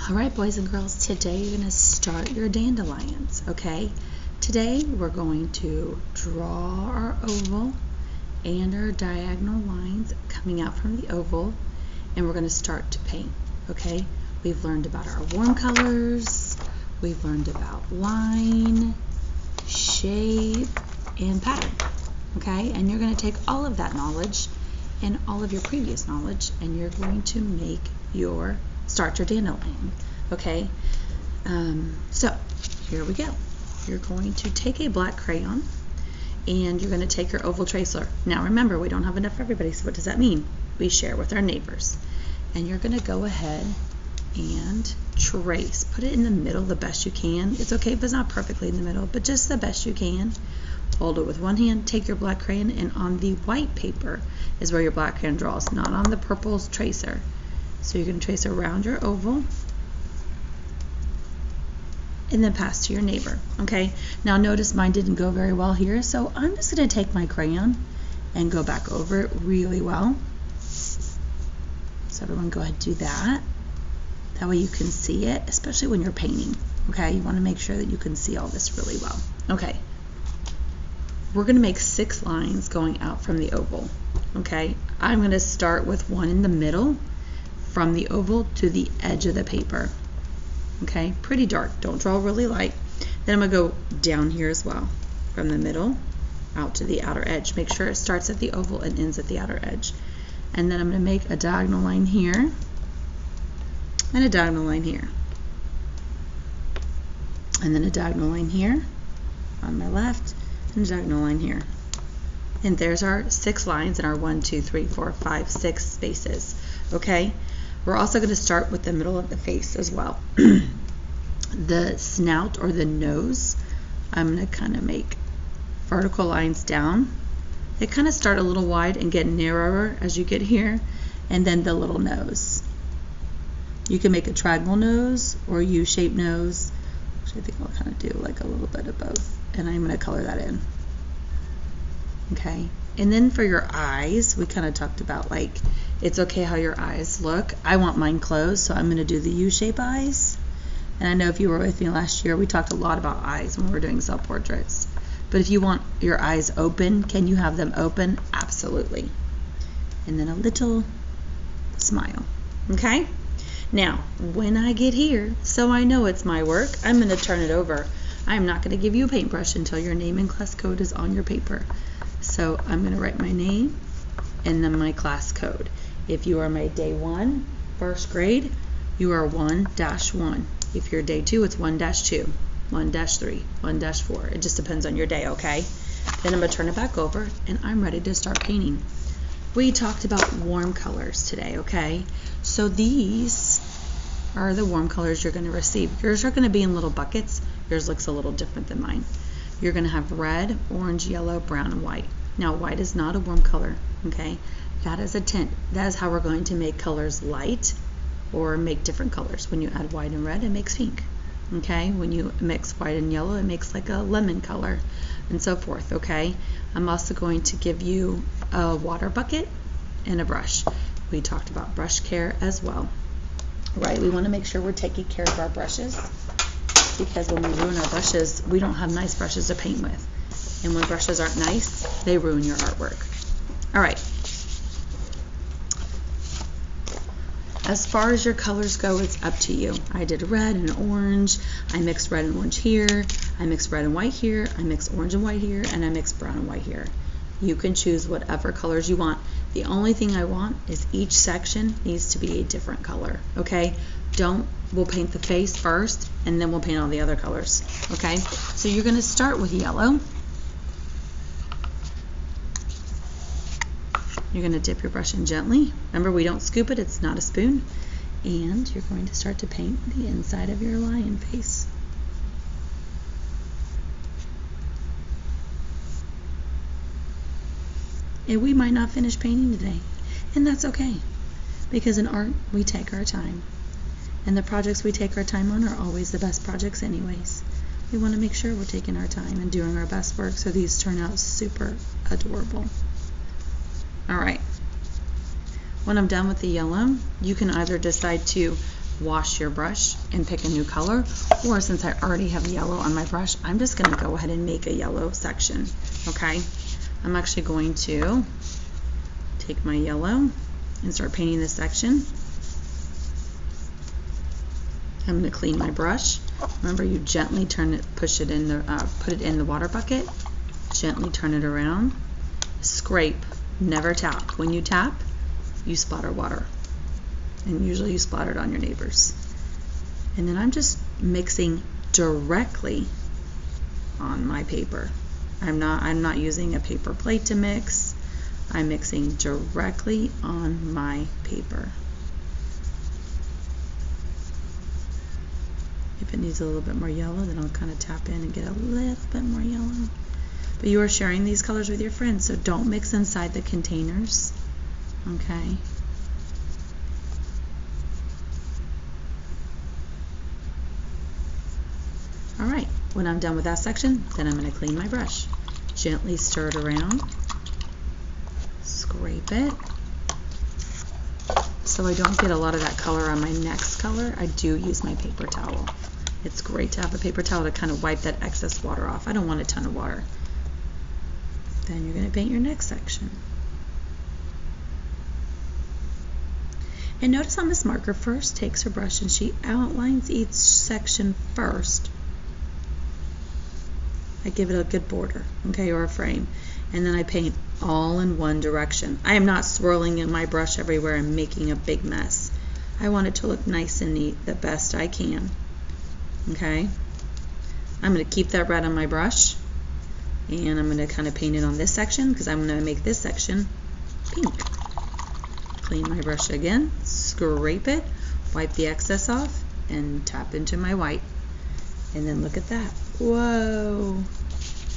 Alright, boys and girls, today you're going to start your dandelions, okay? Today we're going to draw our oval and our diagonal lines coming out from the oval, and we're going to start to paint, okay? We've learned about our warm colors, we've learned about line, shape, and pattern, okay? And you're going to take all of that knowledge and all of your previous knowledge, and you're going to start your dandelion, okay? So here we go. You're going to take a black crayon and you're going to take your oval tracer. Now remember, we don't have enough for everybody, so what does that mean? We share with our neighbors. And you're going to go ahead and trace. Put it in the middle the best you can. It's okay if it's not perfectly in the middle, but just the best you can. Hold it with one hand, take your black crayon, and on the white paper is where your black crayon draws, not on the purple tracer. So you're going to trace around your oval and then pass to your neighbor, okay? Now notice mine didn't go very well here, so I'm just going to take my crayon and go back over it really well. So everyone go ahead and do that. That way you can see it, especially when you're painting, okay? You want to make sure that you can see all this really well. Okay, we're going to make 6 lines going out from the oval, okay? I'm going to start with one in the middle from the oval to the edge of the paper. Okay, pretty dark, don't draw really light. Then I'm going to go down here as well, from the middle out to the outer edge. Make sure it starts at the oval and ends at the outer edge. And then I'm going to make a diagonal line here and a diagonal line here. And then a diagonal line here on my left and a diagonal line here. And there's our 6 lines in our 1, 2, 3, 4, 5, 6 spaces. Okay? We're also going to start with the middle of the face as well. The snout or the nose, I'm going to kind of make vertical lines down. They kind of start a little wide and get narrower as you get here, and then the little nose. You can make a triangle nose or a U-shaped nose, which I think I'll kind of do like a little bit of both, and I'm going to color that in. Okay, and then for your eyes, we kind of talked about like it's okay how your eyes look. I want mine closed, so I'm going to do the U-shape eyes. And I know if you were with me last year, we talked a lot about eyes when we were doing self-portraits. But if you want your eyes open, can you have them open? Absolutely. And then a little smile. Okay? Now, when I get here, so I know it's my work, I'm going to turn it over. I'm not going to give you a paintbrush until your name and class code is on your paper. So I'm going to write my name and then my class code. If you are my day 1, first grade, you are 1-1. If you're day 2, it's 1-2, 1-3, 1-4. It just depends on your day, okay? Then I'm going to turn it back over and I'm ready to start painting. We talked about warm colors today, okay? So these are the warm colors you're going to receive. Yours are going to be in little buckets. Yours looks a little different than mine. You're going to have red, orange, yellow, brown, and white. Now, white is not a warm color, okay? That is a tint. That is how we're going to make colors light or make different colors. When you add white and red, it makes pink, okay? When you mix white and yellow, it makes like a lemon color and so forth, okay? I'm also going to give you a water bucket and a brush. We talked about brush care as well, right? We want to make sure we're taking care of our brushes, because when we ruin our brushes, we don't have nice brushes to paint with. And when brushes aren't nice, they ruin your artwork. All right. As far as your colors go, it's up to you. I did red and orange. I mixed red and orange here. I mixed red and white here. I mixed orange and white here. And I mixed brown and white here. You can choose whatever colors you want. The only thing I want is each section needs to be a different color, okay? We'll paint the face first, and then we'll paint all the other colors, okay? So you're going to start with yellow. You're going to dip your brush in gently. Remember, we don't scoop it, it's not a spoon. And you're going to start to paint the inside of your lion face. And we might not finish painting today, and that's okay, because in art, we take our time. And the projects we take our time on are always the best projects anyways. We want to make sure we're taking our time and doing our best work so these turn out super adorable. All right. When I'm done with the yellow, you can either decide to wash your brush and pick a new color, or since I already have yellow on my brush, I'm just going to go ahead and make a yellow section. Okay, I'm actually going to take my yellow and start painting this section. I'm going to clean my brush. Remember, you gently turn it, push it in the, put it in the water bucket, gently turn it around, scrape, never tap. When you tap, you splatter water, and usually you splatter it on your neighbors. And then I'm just mixing directly on my paper. I'm not using a paper plate to mix. I'm mixing directly on my paper. If it needs a little bit more yellow, then I'll kind of tap in and get a little bit more yellow. But you are sharing these colors with your friends, so don't mix inside the containers. Okay. Alright, when I'm done with that section, then I'm going to clean my brush. Gently stir it around, scrape it. So I don't get a lot of that color on my next color, I do use my paper towel. It's great to have a paper towel to kind of wipe that excess water off. I don't want a ton of water. Then you're going to paint your next section. And notice how Miss Marker first takes her brush and she outlines each section first. I give it a good border, okay, or a frame. And then I paint all in one direction. I am not swirling in my brush everywhere and making a big mess. I want it to look nice and neat the best I can. Okay? I'm going to keep that red on my brush, and I'm going to kind of paint it on this section because I'm going to make this section pink. Clean my brush again, scrape it, wipe the excess off, and tap into my white. And then look at that. Whoa!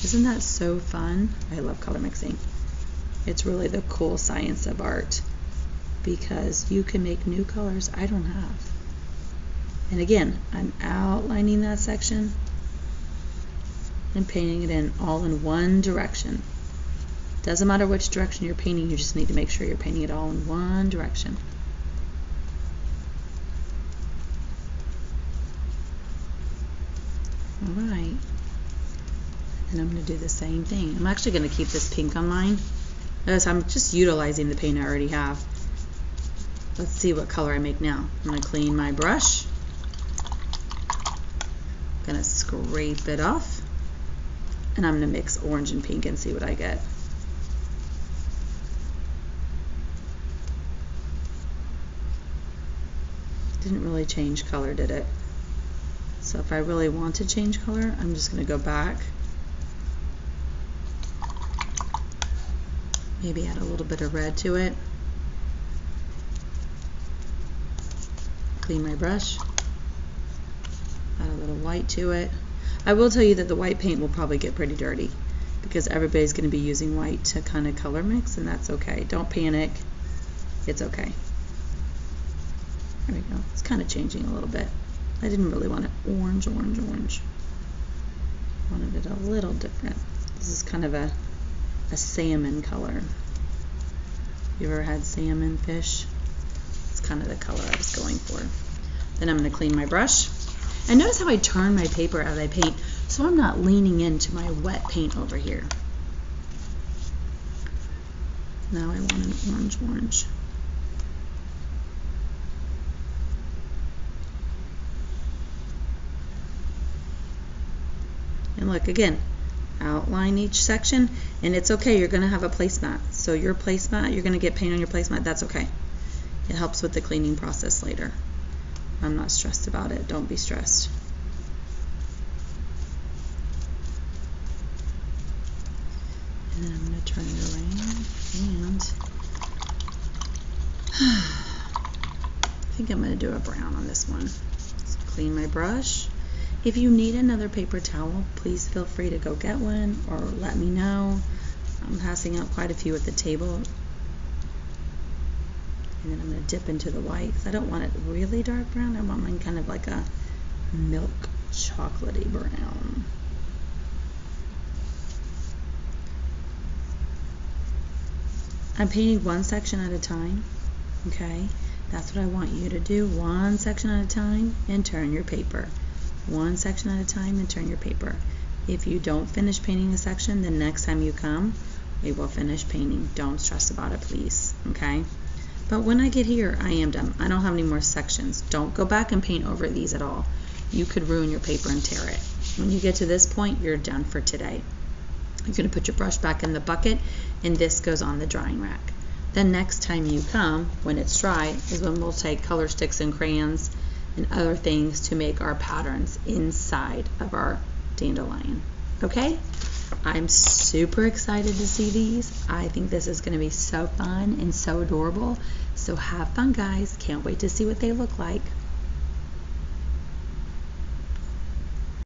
Isn't that so fun? I love color mixing. It's really the cool science of art because you can make new colors I don't have. And again, I'm outlining that section and painting it in all in one direction. Doesn't matter which direction you're painting, you just need to make sure you're painting it all in one direction. Alright, and I'm going to do the same thing. I'm actually going to keep this pink on mine. Notice I'm just utilizing the paint I already have. Let's see what color I make now. I'm going to clean my brush. I'm going to scrape it off. And I'm going to mix orange and pink and see what I get. Didn't really change color, did it? So if I really want to change color, I'm just going to go back. Maybe add a little bit of red to it. Clean my brush. Add a little white to it. I will tell you that the white paint will probably get pretty dirty because everybody's going to be using white to kind of color mix, and that's okay. Don't panic. It's okay. There we go. It's kind of changing a little bit. I didn't really want it orange, orange, orange. I wanted it a little different. This is kind of a salmon color. You ever had salmon fish? It's kind of the color I was going for. Then I'm going to clean my brush. And notice how I turn my paper as I paint, so I'm not leaning into my wet paint over here. Now I want an orange, orange. And look, again, outline each section, and it's okay, you're going to have a placemat. So your placemat, you're going to get paint on your placemat, that's okay. It helps with the cleaning process later. I'm not stressed about it, don't be stressed. And then I'm going to turn it around, and I think I'm going to do a brown on this one. So clean my brush. If you need another paper towel, please feel free to go get one or let me know. I'm passing out quite a few at the table. And then I'm going to dip into the white because I don't want it really dark brown. I want mine kind of like a milk chocolatey brown. I'm painting one section at a time, okay? That's what I want you to do, one section at a time and turn your paper. One section at a time and turn your paper. If you don't finish painting a section, the next time you come, we will finish painting. Don't stress about it, please, okay? But when I get here, I am done. I don't have any more sections. Don't go back and paint over these at all. You could ruin your paper and tear it. When you get to this point, you're done for today. You're going to put your brush back in the bucket, and this goes on the drying rack. The next time you come, when it's dry, is when we'll take color sticks and crayons and other things to make our patterns inside of our dandelion. Okay? I'm super excited to see these. I think this is going to be so fun and so adorable. So have fun, guys. Can't wait to see what they look like.